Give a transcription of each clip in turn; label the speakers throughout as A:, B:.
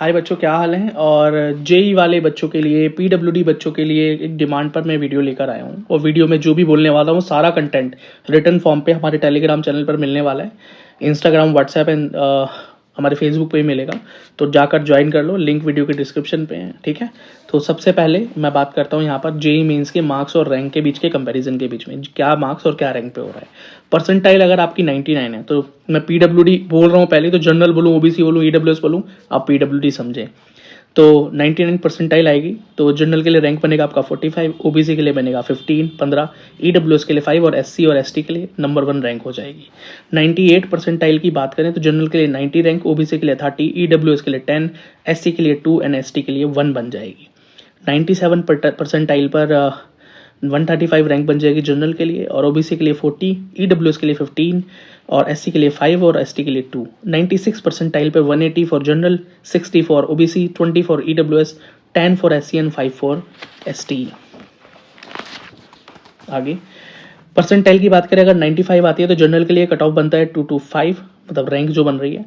A: हाय बच्चों, क्या हाल है। और जेई वाले बच्चों के लिए, पीडब्ल्यूडी बच्चों के लिए एक डिमांड पर मैं वीडियो लेकर आया हूँ। और वीडियो में जो भी बोलने वाला हूँ सारा कंटेंट रिटर्न फॉर्म पे हमारे टेलीग्राम चैनल पर मिलने वाला है। इंस्टाग्राम, व्हाट्सएप एंड हमारे फेसबुक पे ही मिलेगा, तो जाकर ज्वाइन कर लो। लिंक वीडियो के डिस्क्रिप्शन पे है, ठीक है। तो सबसे पहले मैं बात करता हूँ यहाँ पर जेई मेंस के मार्क्स और रैंक के बीच के कंपैरिजन के बीच में, क्या मार्क्स और क्या रैंक पे हो रहा है। परसेंटाइल अगर आपकी 99 है तो मैं पीडब्ल्यूडी बोल रहा हूँ पहले, तो जनरल बोलूँ, ओबीसी बोलूँ, ईडब्ल्यूएस बोलूँ, आप पीडब्ल्यूडी समझें। तो 99 परसेंटाइल आएगी तो जनरल के लिए रैंक बनेगा आपका 45, ओबीसी के लिए बनेगा 15, ईडब्ल्यूएस के लिए 5 और एससी और एसटी के लिए नंबर 1 रैंक हो जाएगी। 98 परसेंटाइल की बात करें तो जनरल के लिए 90 रैंक, ओबीसी के लिए 30, ईडब्ल्यूएस के लिए 10, एससी के लिए 2 एंड एसटी के लिए 1 बन जाएगी। 97 परसेंटाइल पर 135 रैंक बन जाएगी जनरल के लिए, और ओबीसी के लिए 40, ईडब्ल्यूएस के लिए 15 और एससी के लिए 5 और एसटी के लिए 2। 96 परसेंटाइल पे 180 for general, 60 for OBC, 20 for EWS, 10 for SC and 5 for ST. आगे परसेंटाइल की बात करें, अगर 95 आती है तो जनरल के लिए कट ऑफ बनता है 225, मतलब रैंक जो बन रही है।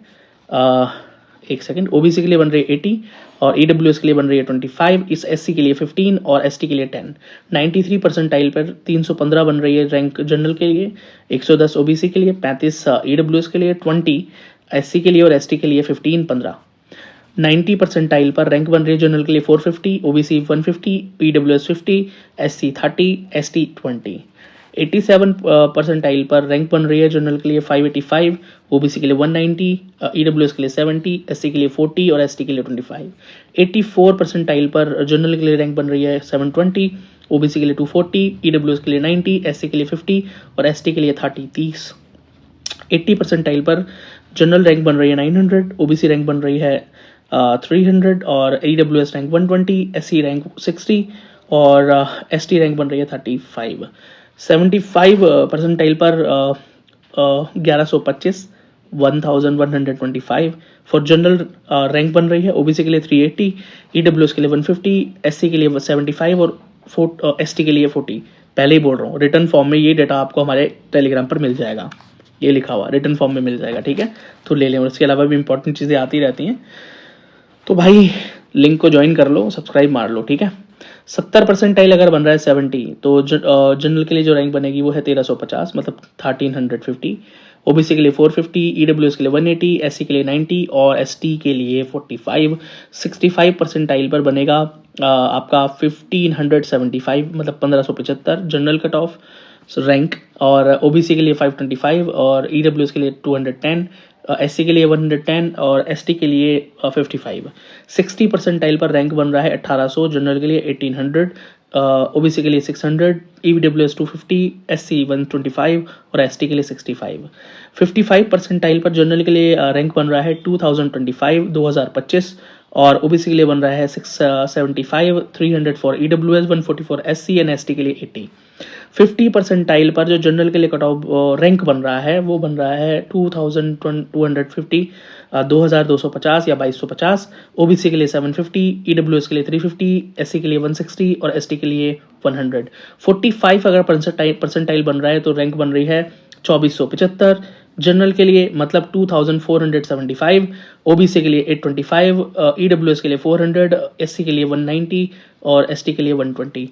A: एक सेकंड, ओबीसी के लिए बन रही है 80 और ईडब्ल्यूएस के लिए बन रही है 25, इस एससी के लिए 15 और एसटी के लिए 10। 93 परसेंटाइल पर 315 बन रही है रैंक जनरल के लिए, 110 ओबीसी के लिए, 35 ईडब्ल्यूएस के लिए, 20 एससी के लिए और एसटी के लिए 15, 15। 90 परसेंटाइल पर रैंक बन रही है जनरल के लिए 450, OBC 150, EWS 50, SC 30, ST 20। 87 percentile पर रैंक बन रही है जनरल के लिए 585, ओबीसी के लिए 190, ईडब्ल्यूएस के लिए 70, एससी के लिए 40 और एसटी के लिए 25। 84 परसेंटाइल पर जनरल के लिए रैंक बन रही है 720, ओबीसी के लिए 240, ईडब्ल्यूएस के लिए 90, एससी के लिए 50 और एसटी के लिए 30। 80 परसेंटाइल पर जनरल रैंक बन रही है 900, ओबीसी रैंक बन रही है 300 और ईडब्ल्यूएस रैंक 120, एससी रैंक 60 और एसटी रैंक बन रही है 35। 75 परसेंटाइल पर 1125, 1125 फॉर जनरल रैंक बन रही है, ओबीसी के लिए 380, ईडब्ल्यूएस के लिए 150, एससी के लिए 75 और एसटी के लिए 40। पहले ही बोल रहा हूँ, रिटर्न फॉर्म में ये डेटा आपको हमारे टेलीग्राम पर मिल जाएगा, ये लिखा हुआ रिटर्न फॉर्म में मिल जाएगा, ठीक है। तो ले लें, और इसके अलावा भी इंपॉर्टेंट चीज़ें आती रहती हैं। तो भाई लिंक को ज्वाइन कर लो, सब्सक्राइब मार लो, ठीक है। 70 परसेंटाइल अगर बन रहा है 70, तो जनरल के लिए जो रैंक बनेगी वो है 1350, मतलब 1350, ओबीसी के लिए 450, ईडब्ल्यूएस के लिए 180, एससी के लिए 90 और एसटी के लिए 45। 65 परसेंटाइल पर बनेगा आपका 1575, मतलब 1575 जनरल कट ऑफ रैंक, और ओबीसी के लिए 525 और ईडब्ल्यूएस के लिए 210, एससी के लिए 110 और एसटी के लिए 55। 60 परसेंटाइल पर रैंक बन रहा है 1800, जनरल के लिए 1800, ओबीसी के लिए 600, ईडब्ल्यूएस 250, एससी 125 और एसटी के लिए 65। 55 परसेंटाइल पर जनरल के लिए रैंक बन रहा है 2025, 2025 और ओबीसी के लिए बन रहा है 675, 300 for EWS, 140 for SC and ST के लिए 80। 50 परसेंटाइल पर जो जनरल के लिए कट ऑफ रैंक बन रहा है वो बन रहा है 2250, 2250 या 2250, ओबीसी के लिए 750, ईडब्ल्यूएस के लिए 350, एससी के लिए 160 और एसटी के लिए 100। 45 अगर परसेंटाइल बन रहा है तो रैंक बन रही है 2475 जनरल के लिए, मतलब 2475, ओबीसी के लिए 825, ईडब्ल्यूएस के लिए 400, एससी के लिए 190 और एसटी के लिए 120।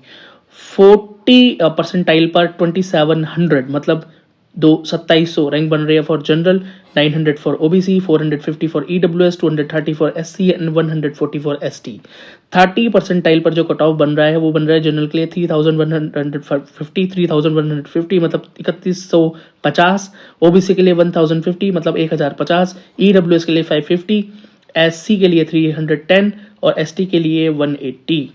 A: 40 परसेंटाइल पर 2700, मतलब 2700 रैंक बन रही है for general, 900 for OBC, 450 for EWS, 230 for SC and 140 for ST. 30 percentile पर जो कट ऑफ बन रहा है वो बन रहा है जनरल के लिए 3150, मतलब 3150, ओबीसी के लिए 1050, मतलब 1050, ईडब्ल्यूएस के लिए 550, एससी के लिए 310 और एसटी के लिए 180।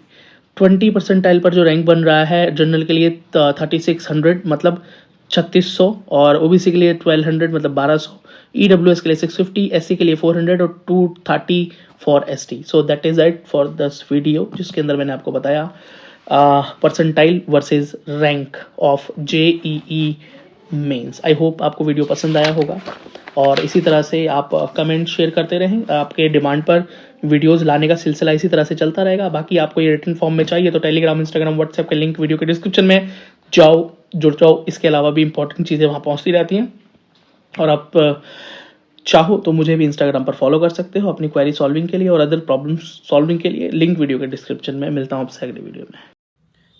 A: 20 परसेंटाइल पर जो रैंक बन रहा है जनरल के लिए 3600, मतलब 3600 और ओबीसी के लिए 1200, मतलब 1200, ईडब्ल्यूएस के लिए 650, एससी के लिए 400 और 230 for ST. So that is it for this video, जिसके अंदर मैंने आपको बताया percentile versus rank of JEE Mains. I hope आपको वीडियो पसंद आया होगा, और इसी तरह से आप कमेंट शेयर करते रहें। आपके डिमांड पर वीडियोस लाने का सिलसिला इसी तरह से चलता रहेगा। बाकी आपको ये रिटन फॉर्म में चाहिए तो टेलीग्राम, इंस्टाग्राम, व्हाट्सएप के लिंक वीडियो के डिस्क्रिप्शन में जाओ, जुड़ जाओ। इसके अलावा भी इंपॉर्टेंट चीज़ें वहाँ पहुँचती रहती हैं, और आप चाहो तो मुझे भी इंस्टाग्राम पर फॉलो कर सकते हो अपनी क्वेरी सॉल्विंग के लिए और अदर प्रॉब्लम सॉल्विंग के लिए। लिंक वीडियो के डिस्क्रिप्शन में। मिलता हूँ आपसे अगले वीडियो में।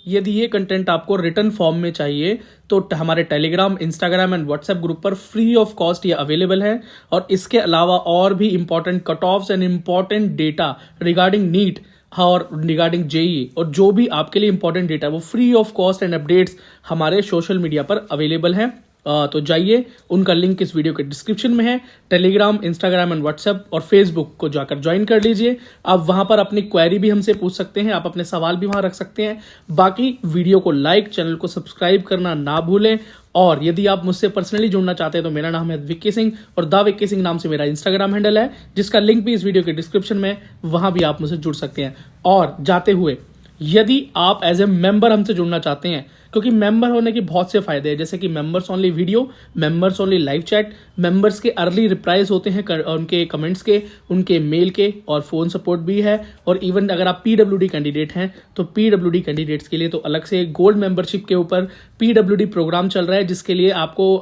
A: यदि ये कंटेंट आपको रिटर्न फॉर्म में चाहिए तो हमारे Telegram, Instagram and WhatsApp group पर फ्री ऑफ कॉस्ट ये अवेलेबल है। और इसके अलावा और भी important cut offs and important data regarding NEET और रिगार्डिंग जेई और जो भी आपके लिए इंपॉर्टेंट डेटा वो free of cost and updates हमारे सोशल मीडिया पर अवेलेबल है। तो जाइए, उनका लिंक इस वीडियो के डिस्क्रिप्शन में है। टेलीग्राम, इंस्टाग्राम एंड व्हाट्सएप और फेसबुक को जाकर ज्वाइन कर लीजिए। आप वहां पर अपनी क्वेरी भी हमसे पूछ सकते हैं, आप अपने सवाल भी वहां रख सकते हैं। बाकी वीडियो को लाइक, चैनल को सब्सक्राइब करना ना भूलें। और यदि आप मुझसे पर्सनली जुड़ना चाहते हैं तो मेरा नाम है विक्की सिंह और द विक्की सिंह नाम से मेरा इंस्टाग्राम हैंडल है, जिसका लिंक भी इस वीडियो के डिस्क्रिप्शन में, वहां भी आप मुझसे जुड़ सकते हैं। और जाते हुए, यदि आप एज ए मेंबर हमसे जुड़ना चाहते हैं, क्योंकि मेंबर होने के बहुत से फायदे हैं, जैसे कि members only video, members only live chat, members के अर्ली रिप्लाईज होते हैं उनके कमेंट्स के, उनके मेल के, और फोन सपोर्ट भी है। और इवन अगर आप पीडब्ल्यूडी कैंडिडेट हैं तो पीडब्ल्यूडी कैंडिडेट्स के लिए तो अलग से गोल्ड मेंबरशिप के ऊपर पीडब्ल्यूडी प्रोग्राम चल रहा है, जिसके लिए आपको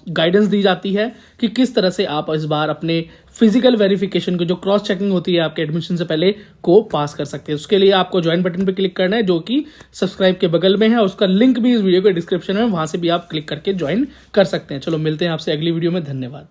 A: गाइडेंस दी जाती है कि किस तरह से आप इस बार अपने फिजिकल वेरिफिकेशन को, जो क्रॉस चेकिंग होती है आपके एडमिशन से पहले, को पास कर सकते हैं। उसके लिए आपको ज्वाइन बटन पे क्लिक करना है, जो कि सब्सक्राइब के बगल में है, और उसका लिंक भी इस वीडियो के डिस्क्रिप्शन में, वहां से भी आप क्लिक करके ज्वाइन कर सकते हैं। चलो मिलते हैं आपसे अगली वीडियो में। धन्यवाद।